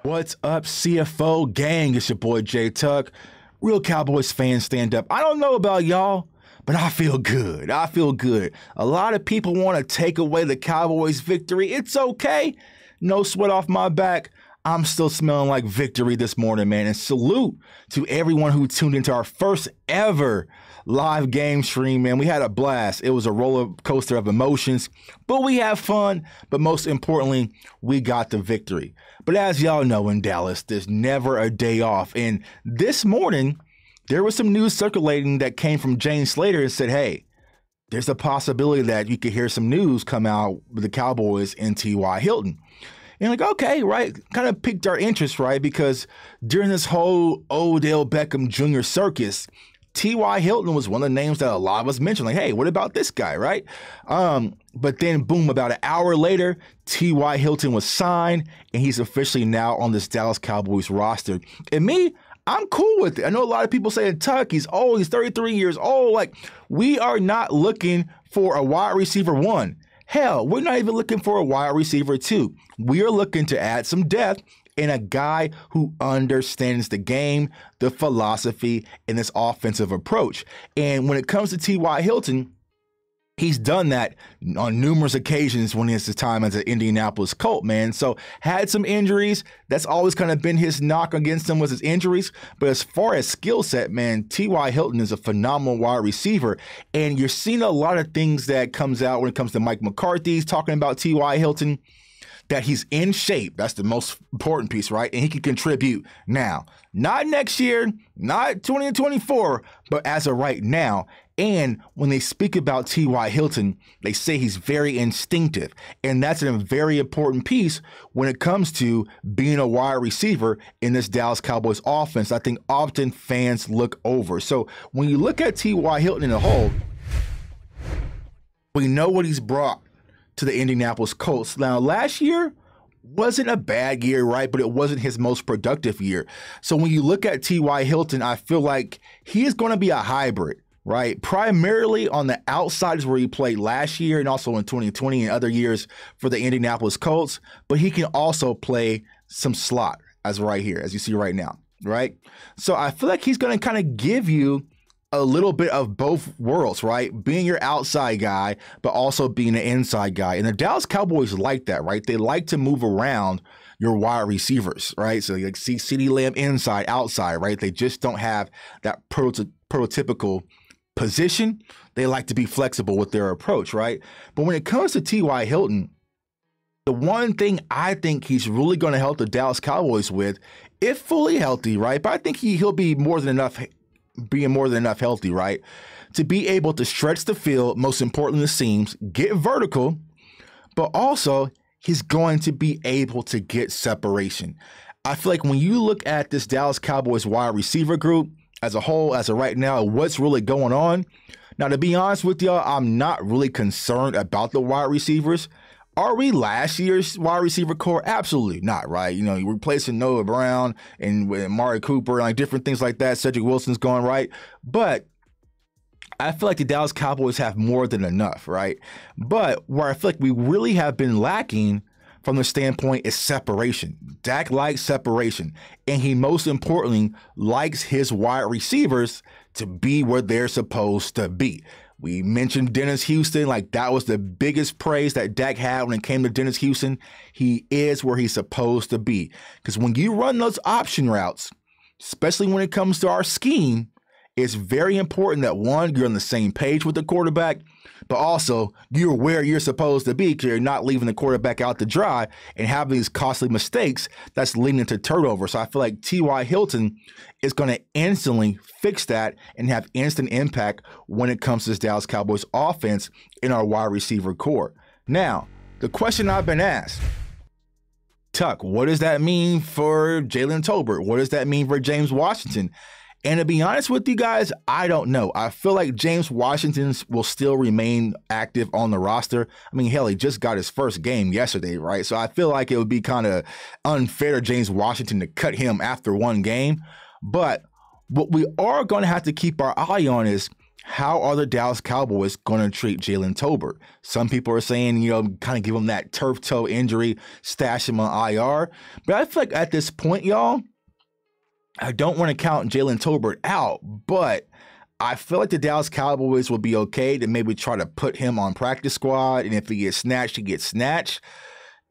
What's up, CFO gang? It's your boy J Tuck. Real Cowboys fans stand up. I don't know about y'all, but I feel good. I feel good. A lot of people want to take away the Cowboys' victory. It's okay. No sweat off my back. I'm still smelling like victory this morning, man. And salute to everyone who tuned into our first ever live game stream, man. We had a blast. It was a roller coaster of emotions, but we had fun. But most importantly, we got the victory. But as y'all know, in Dallas, there's never a day off. And this morning, there was some news circulating that came from Jane Slater and said, hey, there's a possibility that you could hear some news come out with the Cowboys and TY Hilton. And like, okay, right, kind of piqued our interest, right? Because during this whole Odell Beckham Jr. circus, T.Y. Hilton was one of the names that a lot of us mentioned, like, hey, what about this guy, right? But then, boom, about an hour later, T.Y. Hilton was signed, and he's officially now on this Dallas Cowboys roster. And me, I'm cool with it. I know a lot of people saying, Tuck, he's old, he's 33 years old. Like, we are not looking for a wide receiver one. Hell, we're not even looking for a wide receiver two. We are looking to add some depth and a guy who understands the game, the philosophy, and this offensive approach. And when it comes to T.Y. Hilton, he's done that on numerous occasions when it's his time as an Indianapolis Colt, man. So had some injuries. That's always kind of been his knock against him was his injuries. But as far as skill set, man, T.Y. Hilton is a phenomenal wide receiver. And you're seeing a lot of things that comes out when it comes to Mike McCarthy's talking about T.Y. Hilton, that he's in shape. That's the most important piece, right? And he can contribute now. Not next year, not 2024, but as of right now. And when they speak about T.Y. Hilton, they say he's very instinctive. And that's a very important piece when it comes to being a wide receiver in this Dallas Cowboys offense. I think often fans look over. So when you look at T.Y. Hilton in a whole, we know what he's brought to the Indianapolis Colts. Now, last year wasn't a bad year, right? But it wasn't his most productive year. So when you look at T.Y. Hilton, I feel like he is going to be a hybrid, right? Primarily on the outsides where he played last year and also in 2020 and other years for the Indianapolis Colts. But he can also play some slot as right here, as you see right now, right? So I feel like he's going to kind of give you a little bit of both worlds, right? Being your outside guy, but also being an inside guy. And the Dallas Cowboys like that, right? They like to move around your wide receivers, right? So you like see CeeDee Lamb inside, outside, right? They just don't have that prototypical position. They like to be flexible with their approach, right? But when it comes to T.Y. Hilton, the one thing I think he's really going to help the Dallas Cowboys with, if fully healthy, right? But I think he'll be more than enough healthy, right? To be able to stretch the field, most importantly the seams, get vertical, but also he's going to be able to get separation. I feel like when you look at this Dallas Cowboys wide receiver group as a whole, as of right now, what's really going on? Now, to be honest with y'all, I'm not really concerned about the wide receivers. Are we last year's wide receiver core? Absolutely not, right? You know, you're replacing Noah Brown and with Amari Cooper, like different things like that. Cedric Wilson's going right. But I feel like the Dallas Cowboys have more than enough, right? But where I feel like we really have been lacking from the standpoint is separation. Dak likes separation. And he most importantly likes his wide receivers to be where they're supposed to be. We mentioned Dennis Houston, like that was the biggest praise that Dak had when it came to Dennis Houston. He is where he's supposed to be. Because when you run those option routes, especially when it comes to our scheme, it's very important that one, you're on the same page with the quarterback, but also you're where you're supposed to be because you're not leaving the quarterback out to dry and having these costly mistakes that's leading to turnover. So I feel like T.Y. Hilton is going to instantly fix that and have instant impact when it comes to this Dallas Cowboys offense in our wide receiver core. Now, the question I've been asked, Tuck, what does that mean for Jalen Tolbert? What does that mean for James Washington? And to be honest with you guys, I don't know. I feel like James Washington will still remain active on the roster. I mean, hell, he just got his first game yesterday, right? So I feel like it would be kind of unfair to James Washington to cut him after one game. But what we are going to have to keep our eye on is how are the Dallas Cowboys going to treat Jalen Tolbert? Some people are saying, kind of give him that turf toe injury, stash him on IR. But I feel like at this point, y'all, I don't want to count Jalen Tolbert out, but I feel like the Dallas Cowboys will be okay to maybe try to put him on practice squad. And if he gets snatched, he gets snatched.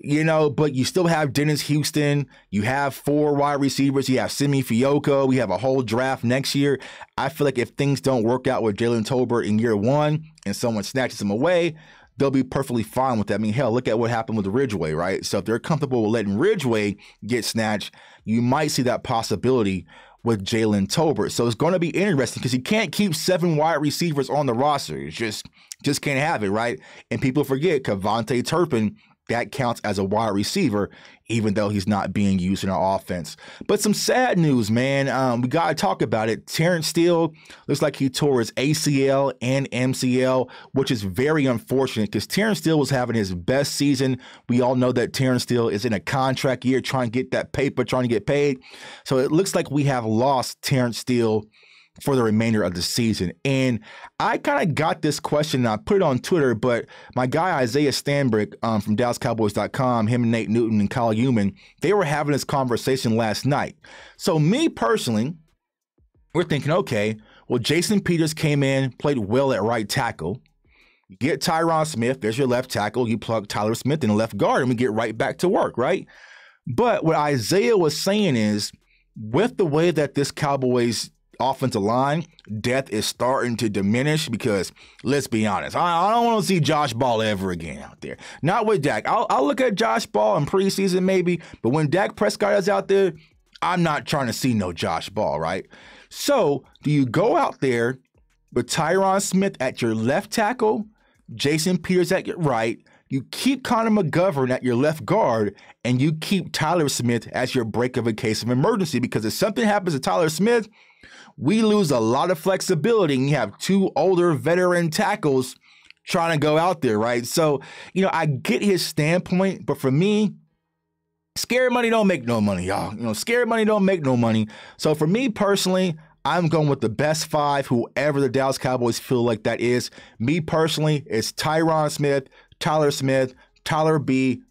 But you still have Dennis Houston. You have 4 wide receivers. You have Simi Fioco. We have a whole draft next year. I feel like if things don't work out with Jalen Tolbert in year 1 and someone snatches him away, they'll be perfectly fine with that. I mean, hell, look at what happened with Ridgeway, right? So if they're comfortable with letting Ridgeway get snatched, you might see that possibility with Jalen Tolbert. So it's going to be interesting because you can't keep 7 wide receivers on the roster. It's just can't have it, right? And people forget Kevontae Turpin, that counts as a wide receiver, even though he's not being used in our offense. But some sad news, man. We got to talk about it. Terrance Steele looks like he tore his ACL and MCL, which is very unfortunate because Terrance Steele was having his best season. We all know that Terrance Steele is in a contract year trying to get that paper, trying to get paid. So it looks like we have lost Terrance Steele for the remainder of the season. And I kind of got this question, and I put it on Twitter, but my guy Isaiah Stanbrick from DallasCowboys.com, him and Nate Newton and Kyle Human, they were having this conversation last night. So me personally, we're thinking, okay, well, Jason Peters came in, played well at right tackle. You get Tyron Smith, there's your left tackle. You plug Tyler Smith in the left guard, and we get right back to work, right? But what Isaiah was saying is, with the way that this Cowboys offensive line depth is starting to diminish, because let's be honest, I don't want to see Josh Ball ever again out there. Not with Dak. I'll look at Josh Ball in preseason maybe, but when Dak Prescott is out there, I'm not trying to see no Josh Ball, right? So do you go out there with Tyron Smith at your left tackle, Jason Peters at your right, you keep Connor McGovern at your left guard, and you keep Tyler Smith as your break of a case of emergency? Because if something happens to Tyler Smith, we lose a lot of flexibility, and you have 2 older veteran tackles trying to go out there, right? So, I get his standpoint, but for me, scared money don't make no money, y'all. Scared money don't make no money. So for me personally, I'm going with the best 5, whoever the Dallas Cowboys feel like that is. Me personally, it's Tyron Smith, Tyler B.,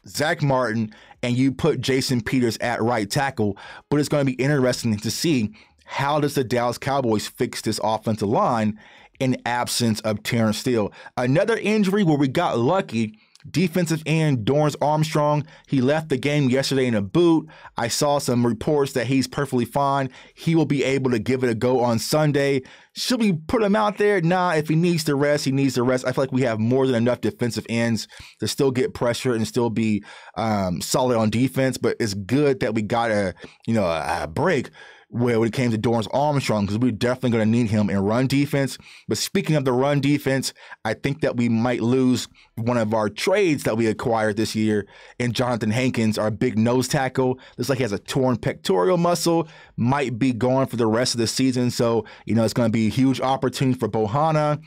Zach Martin, and you put Jason Peters at right tackle. But it's going to be interesting to see, how does the Dallas Cowboys fix this offensive line in absence of Terrance Steele? Another injury where we got lucky, defensive end Dorrance Armstrong. He left the game yesterday in a boot. I saw some reports that he's perfectly fine. He will be able to give it a go on Sunday. Should we put him out there? Nah, if he needs to rest, he needs to rest. I feel like we have more than enough defensive ends to still get pressure and still be solid on defense. But it's good that we got a break when it came to Dorrance Armstrong, because we're definitely going to need him in run defense. But speaking of the run defense, I think that we might lose one of our trades that we acquired this year in Jonathan Hankins, our big nose tackle. Looks like he has a torn pectoral muscle, might be gone for the rest of the season. So, it's going to be a huge opportunity for Bohanna,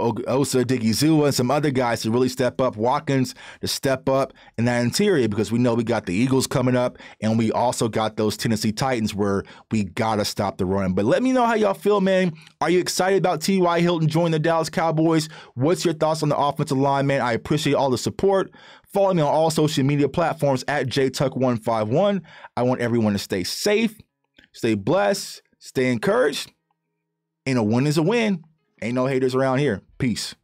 Osa Digizua, and some other guys to really step up, Watkins to step up in that interior, because we know we got the Eagles coming up, and we also got those Tennessee Titans where we got to stop the run. But let me know how y'all feel, man. Are you excited about T.Y. Hilton joining the Dallas Cowboys? What's your thoughts on the offensive line, man? I appreciate all the support. Follow me on all social media platforms at JTuck151. I want everyone to stay safe, stay blessed, stay encouraged, and a win is a win. Ain't no haters around here. Peace.